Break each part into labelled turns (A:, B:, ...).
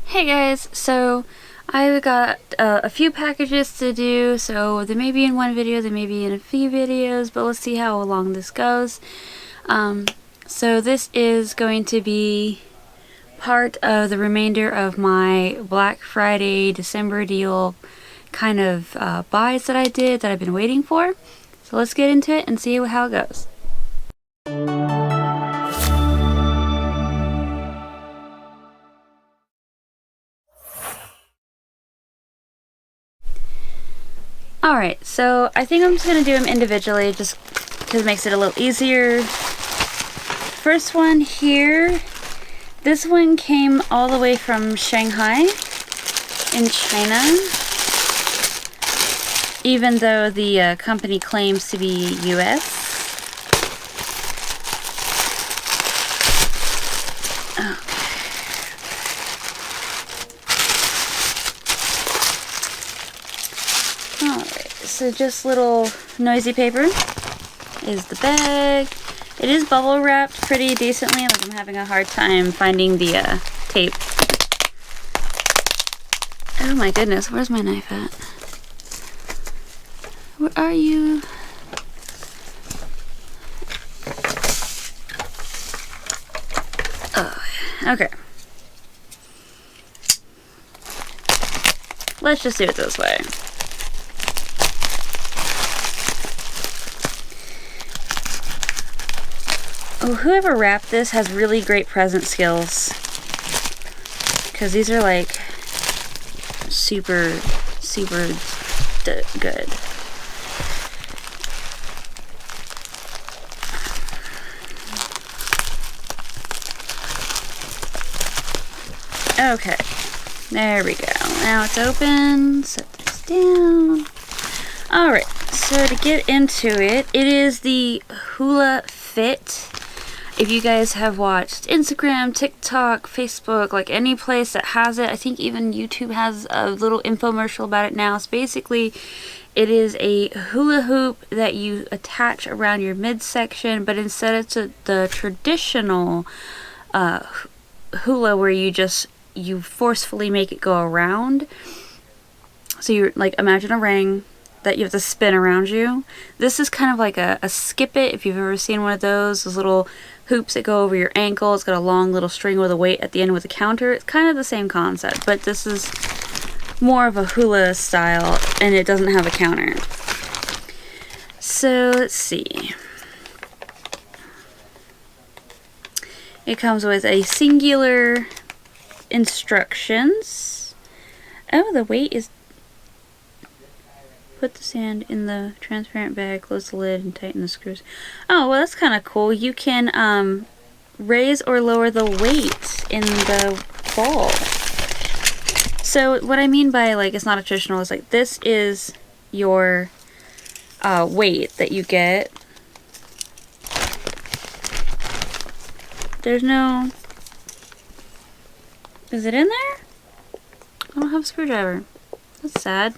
A: Hey guys, so I've got a few packages to do, so they may be in one video, they may be in a few videos, but let's see how long this goes. So this is going to be part of the remainder of my Black Friday December deal kind of buys that I did that I've been waiting for. So let's get into it and see how it goes. Alright, so I think I'm just going to do them individually just because it makes it a little easier. First one here, this one came all the way from Shanghai in China, even though the company claims to be US. So just little noisy paper is the bag. It is bubble wrapped pretty decently, like I'm having a hard time finding the tape. Oh my goodness, where's my knife at? Where are you? Oh, okay. Let's just do it this way. Oh, whoever wrapped this has really great present skills, because these are like super good. Okay, there we go. Now it's open. Set this down. Alright, so to get into it, it is the Hula Fit. If you guys have watched Instagram, TikTok, Facebook, like any place that has it, I think even YouTube has a little infomercial about it now. So basically, it is a hula hoop that you attach around your midsection, but instead it's the traditional hula where you forcefully make it go around. So you're like, imagine a ring that you have to spin around you. This is kind of like a skip it, if you've ever seen one of those little hoops that go over your ankle. It's got a long little string with a weight at the end with a counter. It's kind of the same concept, but this is more of a hula style and it doesn't have a counter. So let's see. It comes with a singular instructions. Oh, the weight is... Put the sand in the transparent bag, close the lid, and tighten the screws. Oh, well, that's kind of cool. You can raise or lower the weight in the ball. So what I mean by, like, it's not a traditional, is like, this is your weight that you get. There's no... Is it in there? I don't have a screwdriver. That's sad.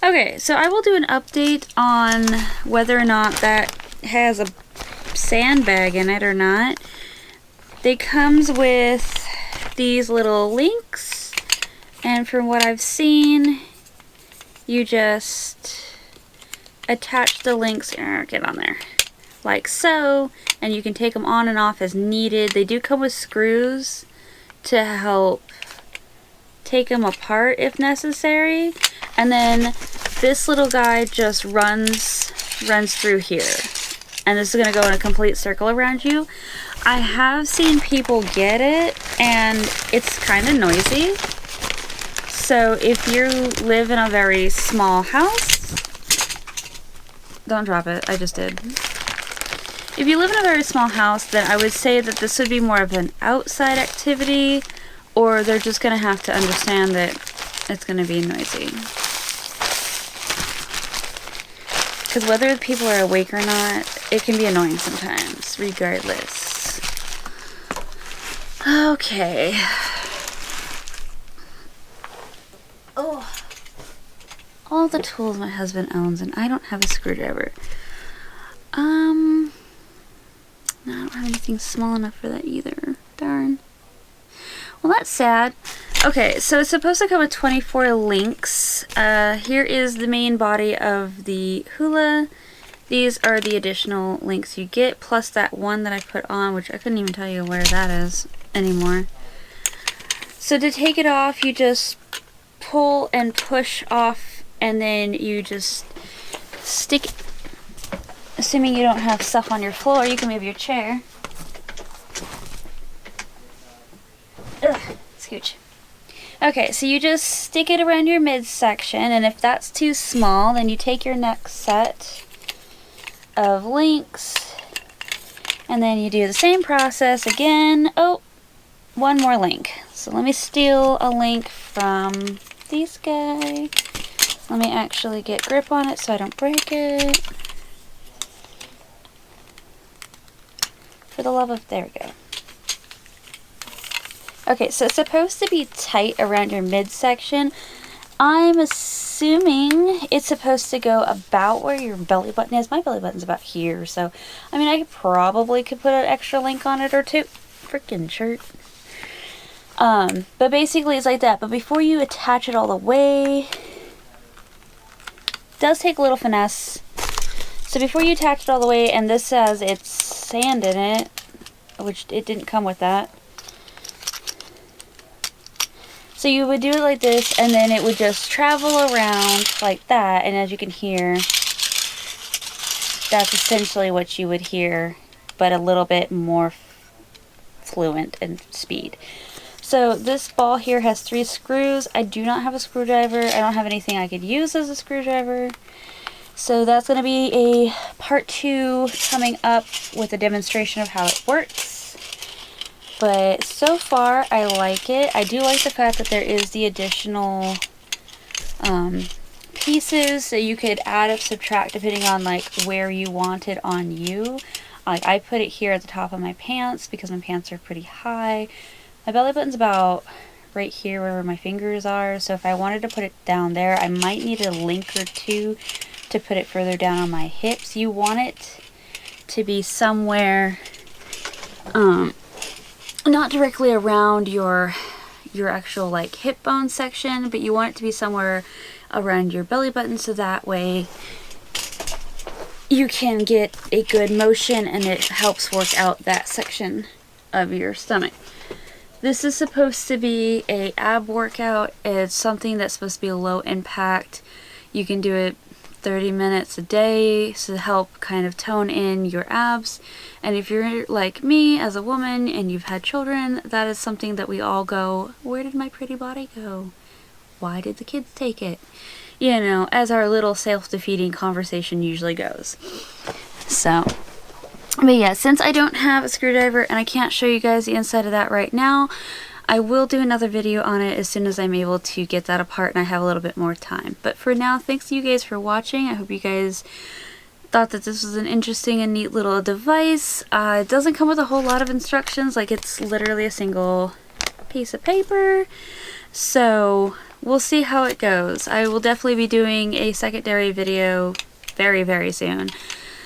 A: Okay, so I will do an update on whether or not that has a sandbag in it or not. They comes with these little links, and from what I've seen, you just attach the links, get on there, like so, and you can take them on and off as needed. They do come with screws to help take them apart if necessary, and then this little guy just runs through here, and this is going to go in a complete circle around you. I have seen people get it and it's kind of noisy, so if you live in a very small house, don't drop it, I just did. If you live in a very small house, then I would say that this would be more of an outside activity, or they're just going to have to understand that it's going to be noisy. Because whether people are awake or not, it can be annoying sometimes, regardless. Okay. Oh. All the tools my husband owns, and I don't have a screwdriver. No, I don't have anything small enough for that either. Darn. Well, that's sad. Okay, so it's supposed to come with 24 links. Here is the main body of the Hula. These are the additional links you get, plus that one that I put on, which I couldn't even tell you where that is anymore. So to take it off, you just pull and push off, and then you just stick it. Assuming you don't have stuff on your floor, you can move your chair. Ugh, scooch. Okay, so you just stick it around your midsection, and if that's too small, then you take your next set of links, and then you do the same process again. Oh, one more link. So let me steal a link from these guys. Let me actually get grip on it so I don't break it. For the love of, there we go. Okay, so it's supposed to be tight around your midsection. I'm assuming it's supposed to go about where your belly button is. My belly button's about here, so I mean, I probably could put an extra link on it or two. Freaking shirt. But basically it's like that. But before you attach it all the way, it does take a little finesse. So before you attach it all the way, and this says it's sand in it, which it didn't come with that. So you would do it like this, and then it would just travel around like that, and as you can hear, that's essentially what you would hear, but a little bit more fluent in speed. So this ball here has 3 screws. I do not have a screwdriver. I don't have anything I could use as a screwdriver. So that's going to be a part 2 coming up with a demonstration of how it works. But so far, I like it. I do like the fact that there is the additional pieces that you could add or subtract depending on like where you want it on you. Like I put it here at the top of my pants because my pants are pretty high. My belly button's about right here where my fingers are. So if I wanted to put it down there, I might need a link or two to put it further down on my hips. You want it to be somewhere not directly around your actual like hip bone section, but you want it to be somewhere around your belly button, so that way you can get a good motion and it helps work out that section of your stomach. This is supposed to be a ab workout. It's something that's supposed to be a low impact. You can do it 30 minutes a day to help kind of tone in your abs. And if you're like me as a woman and you've had children, that is something that we all go, where did my pretty body go? Why did the kids take it? You know, as our little self-defeating conversation usually goes. So, but yeah, since I don't have a screwdriver and I can't show you guys the inside of that right now, I will do another video on it as soon as I'm able to get that apart and I have a little bit more time. But for now, thanks to you guys for watching. I hope you guys thought that this was an interesting and neat little device. It doesn't come with a whole lot of instructions, like it's literally a single piece of paper. So we'll see how it goes. I will definitely be doing a secondary video very, very soon.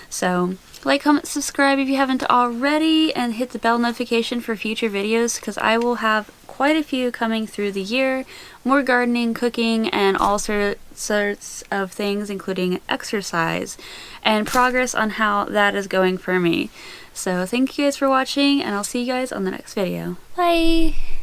A: So like, comment, subscribe if you haven't already, and hit the bell notification for future videos because I will have quite a few coming through the year. More gardening, cooking, and all sorts of things, including exercise and progress on how that is going for me. So thank you guys for watching, and I'll see you guys on the next video. Bye!